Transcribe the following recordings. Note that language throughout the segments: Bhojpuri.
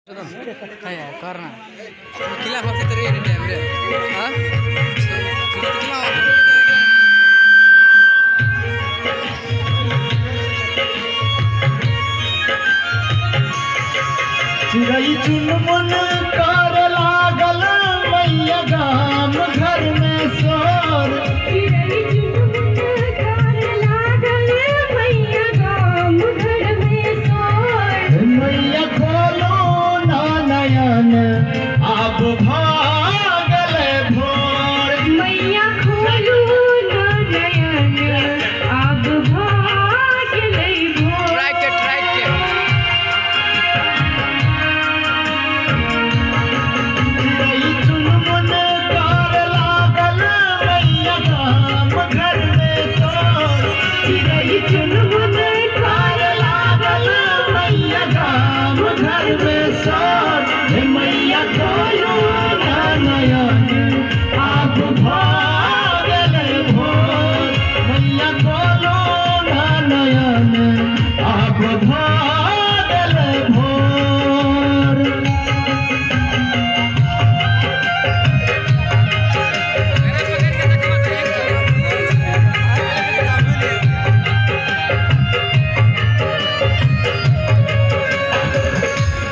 kayak karena kila waktu itu ini dia bro, ah, kila चिड़ै चुनमुन कर लागल मैया गाम घर में सोर चिड़ै चुनमुन कर लागल मैया गाम घर में सोर मैया खोलो ना नयन अब भागल भोर मैया खोलो ना नयन अब भागल भोर ट्रैक के चुनमुन कर लागल मैया गाम घर में सोर चिड़ै चुनमुन कर लागल मैया गाम घर में सोर मैया खोलो ना नयन अब भागल भोर मैया खोलो ना नयन अब भागल भोर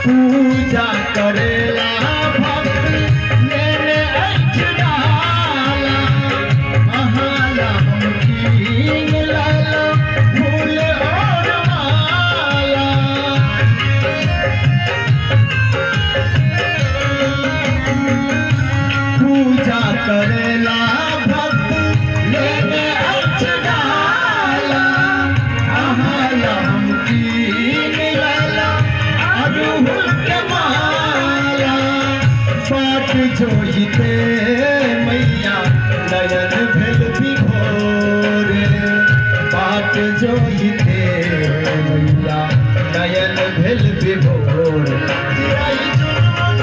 पूजा करेला भक्त लेने ऐठ डाला महाला कीन लाला फूल और माला पूजा करेला भक्त लेने ऐठ डाला महाला कीन लाला अड़हुल के माला बाट जोइते मैया नयन भेल विभोरे बाट जोइते मैया नयन भेल विभोर चिड़ै चुनमुन